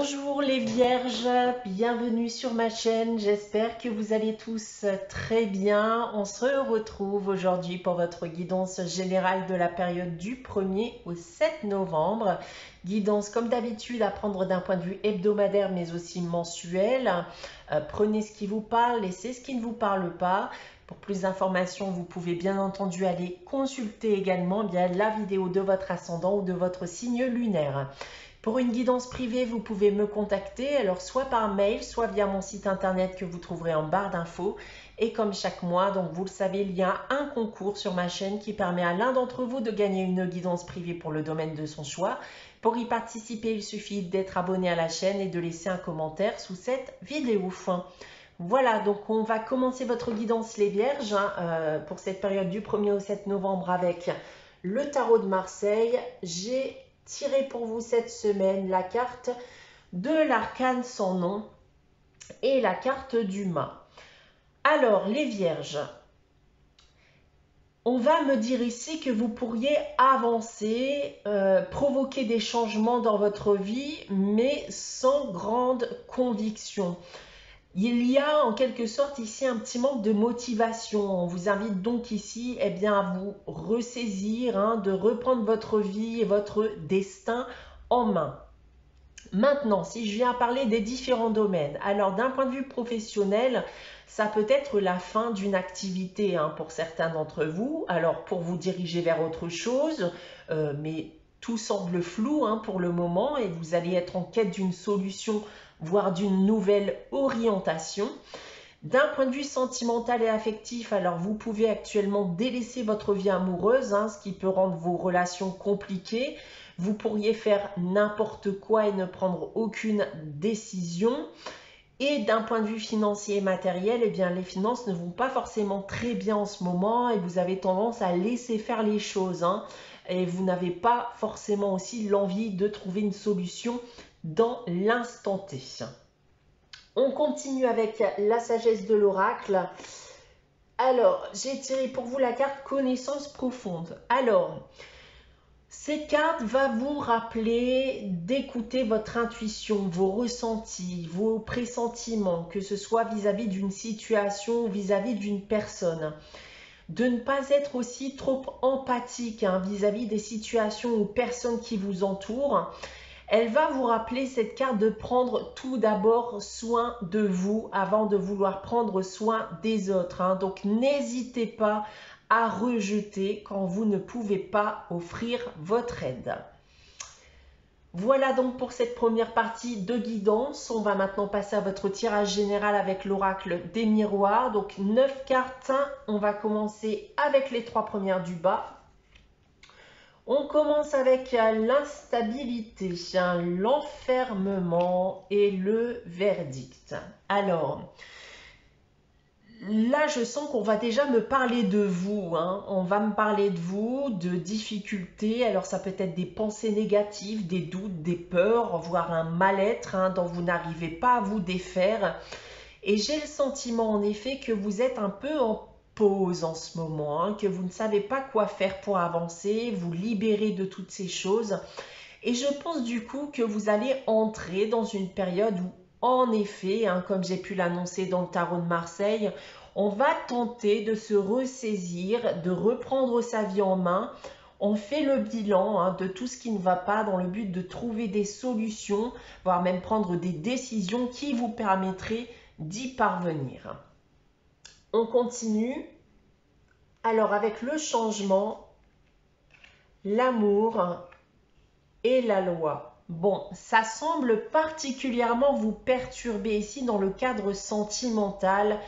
Bonjour les vierges, bienvenue sur ma chaîne, j'espère que vous allez tous très bien. On se retrouve aujourd'hui pour votre guidance générale de la période du 1er au 7 novembre. Guidance comme d'habitude à prendre d'un point de vue hebdomadaire mais aussi mensuel. Prenez ce qui vous parle, laissez ce qui ne vous parle pas. Pour plus d'informations, vous pouvez bien entendu aller consulter également la vidéo de votre ascendant ou de votre signe lunaire. Pour une guidance privée, vous pouvez me contacter, alors soit par mail, soit via mon site internet que vous trouverez en barre d'infos. Et comme chaque mois, donc vous le savez, il y a un concours sur ma chaîne qui permet à l'un d'entre vous de gagner une guidance privée pour le domaine de son choix. Pour y participer, il suffit d'être abonné à la chaîne et de laisser un commentaire sous cette vidéo. Voilà, donc on va commencer votre guidance les vierges pour cette période du 1er au 7 novembre avec le tarot de Marseille. J'ai tiré pour vous cette semaine la carte de l'arcane sans nom et la carte du mât. Alors les vierges, on va me dire ici que vous pourriez avancer, provoquer des changements dans votre vie, mais sans grande conviction. Il y a en quelque sorte ici un petit manque de motivation. On vous invite donc ici à vous ressaisir, de reprendre votre vie et votre destin en main. Maintenant, si je viens parler des différents domaines, alors d'un point de vue professionnel, ça peut être la fin d'une activité pour certains d'entre vous, alors pour vous diriger vers autre chose, mais tout semble flou pour le moment et vous allez être en quête d'une solution, voire d'une nouvelle orientation. D'un point de vue sentimental et affectif, alors vous pouvez actuellement délaisser votre vie amoureuse, ce qui peut rendre vos relations compliquées. Vous pourriez faire n'importe quoi et ne prendre aucune décision. Et d'un point de vue financier et matériel, les finances ne vont pas forcément très bien en ce moment et vous avez tendance à laisser faire les choses. Et vous n'avez pas forcément aussi l'envie de trouver une solution dans l'instant T. On continue avec la sagesse de l'oracle. Alors, j'ai tiré pour vous la carte connaissance profonde. Alors, cette carte va vous rappeler d'écouter votre intuition, vos ressentis, vos pressentiments, que ce soit vis-à-vis d'une situation ou vis-à-vis d'une personne. De ne pas être aussi trop empathique vis-à-vis des situations ou personnes qui vous entourent. Elle va vous rappeler cette carte de prendre tout d'abord soin de vous avant de vouloir prendre soin des autres. Donc n'hésitez pas à rejeter quand vous ne pouvez pas offrir votre aide. Voilà donc pour cette première partie de guidance. On va maintenant passer à votre tirage général avec l'oracle des miroirs. Donc 9 cartes. On va commencer avec les 3 premières du bas. On commence avec l'instabilité, l'enfermement et le verdict. Alors, là, je sens qu'on va déjà me parler de vous. On va me parler de vous, de difficultés. Alors, ça peut être des pensées négatives, des doutes, des peurs, voire un mal-être dont vous n'arrivez pas à vous défaire. Et j'ai le sentiment, en effet, que vous êtes un peu en pause en ce moment, que vous ne savez pas quoi faire pour avancer, vous libérer de toutes ces choses. Et je pense du coup que vous allez entrer dans une période où, en effet, comme j'ai pu l'annoncer dans le tarot de Marseille, on va tenter de se ressaisir, de reprendre sa vie en main. On fait le bilan de tout ce qui ne va pas dans le but de trouver des solutions, voire même prendre des décisions qui vous permettraient d'y parvenir. On continue. Alors avec le changement, l'amour et la loi. Bon, ça semble particulièrement vous perturber ici dans le cadre sentimental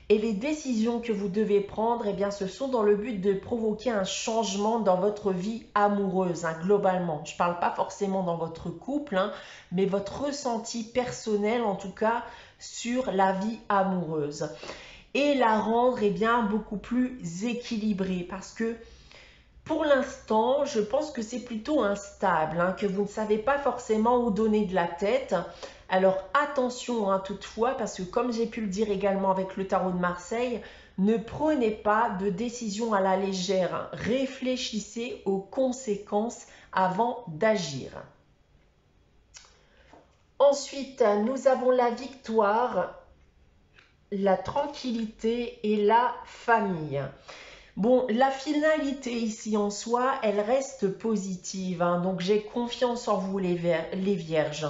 et les décisions que vous devez prendre, ce sont dans le but de provoquer un changement dans votre vie amoureuse, globalement. Je ne parle pas forcément dans votre couple, mais votre ressenti personnel en tout cas sur la vie amoureuse. Et la rendre beaucoup plus équilibrée parce que pour l'instant, je pense que c'est plutôt instable, que vous ne savez pas forcément où donner de la tête. Alors attention toutefois, parce que comme j'ai pu le dire également avec le tarot de Marseille, ne prenez pas de décision à la légère. Réfléchissez aux conséquences avant d'agir. Ensuite, nous avons la victoire, la tranquillité et la famille. Bon, la finalité ici en soi, elle reste positive, hein, donc j'ai confiance en vous les vierges,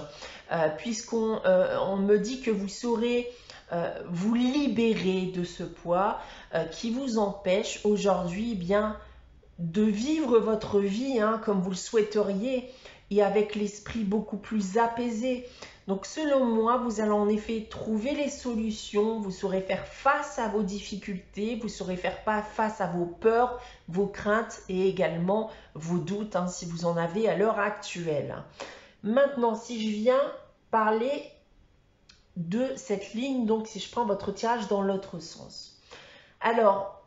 puisqu'on on me dit que vous saurez vous libérer de ce poids qui vous empêche aujourd'hui bien de vivre votre vie hein, comme vous le souhaiteriez et avec l'esprit beaucoup plus apaisé. Donc selon moi, vous allez en effet trouver les solutions, vous saurez faire face à vos difficultés, vous saurez faire face à vos peurs, vos craintes et également vos doutes hein, si vous en avez à l'heure actuelle. Maintenant, si je viens parler de cette ligne, donc si je prends votre tirage dans l'autre sens. Alors,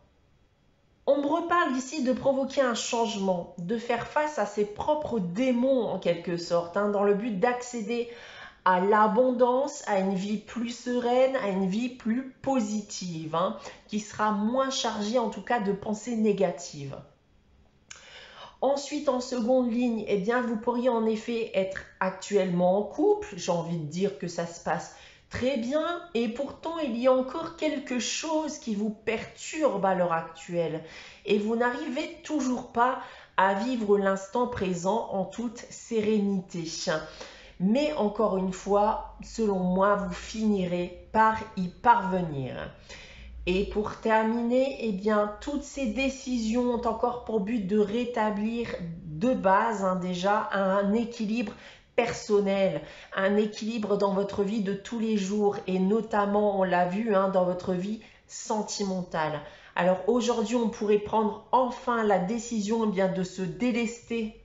on me reparle ici de provoquer un changement, de faire face à ses propres démons en quelque sorte, hein, dans le but d'accéder à l'abondance, à une vie plus sereine, à une vie plus positive, hein, qui sera moins chargée en tout cas de pensées négatives. Ensuite, en seconde ligne, eh bien, vous pourriez en effet être actuellement en couple. J'ai envie de dire que ça se passe très bien et pourtant il y a encore quelque chose qui vous perturbe à l'heure actuelle et vous n'arrivez toujours pas à vivre l'instant présent en toute sérénité. Mais encore une fois, selon moi, vous finirez par y parvenir. Et pour terminer, eh bien, toutes ces décisions ont encore pour but de rétablir de base hein, déjà un équilibre personnel, un équilibre dans votre vie de tous les jours et notamment, on l'a vu, hein, dans votre vie sentimentale. Alors aujourd'hui, on pourrait prendre enfin la décision eh bien, de se délester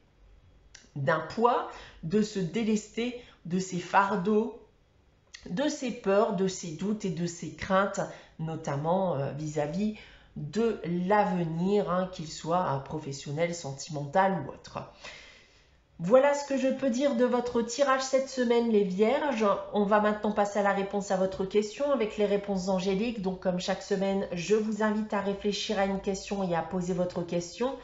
d'un poids, de se délester de ses fardeaux, de ses peurs, de ses doutes et de ses craintes, notamment vis-à-vis de l'avenir, hein, qu'il soit professionnel, sentimental ou autre. Voilà ce que je peux dire de votre tirage cette semaine, les vierges. On va maintenant passer à la réponse à votre question avec les réponses angéliques. Donc, comme chaque semaine, je vous invite à réfléchir à une question et à poser votre question.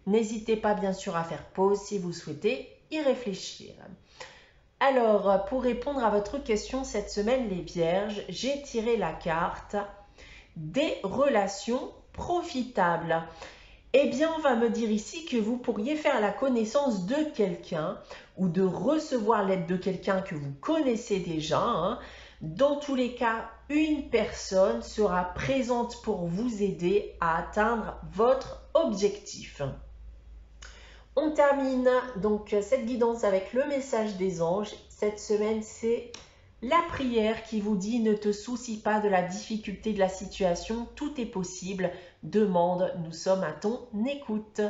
N'hésitez pas, bien sûr, à faire pause si vous souhaitez y réfléchir. Alors, pour répondre à votre question cette semaine, les vierges, j'ai tiré la carte des relations profitables. Eh bien, on va me dire ici que vous pourriez faire la connaissance de quelqu'un ou de recevoir l'aide de quelqu'un que vous connaissez déjà. Hein. Dans tous les cas, une personne sera présente pour vous aider à atteindre votre objectif. On termine donc cette guidance avec le message des anges. Cette semaine, c'est la prière qui vous dit « Ne te soucie pas de la difficulté de la situation, tout est possible. Demande, nous sommes à ton écoute. »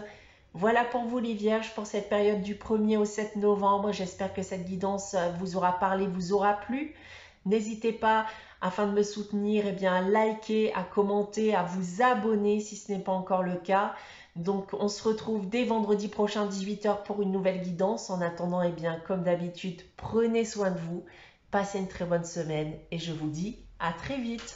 Voilà pour vous les vierges pour cette période du 1er au 7 novembre. J'espère que cette guidance vous aura parlé, vous aura plu. N'hésitez pas, afin de me soutenir, eh bien, à liker, à commenter, à vous abonner si ce n'est pas encore le cas. Donc, on se retrouve dès vendredi prochain, 18 h pour une nouvelle guidance. En attendant, eh bien, comme d'habitude, prenez soin de vous. Passez une très bonne semaine et je vous dis à très vite.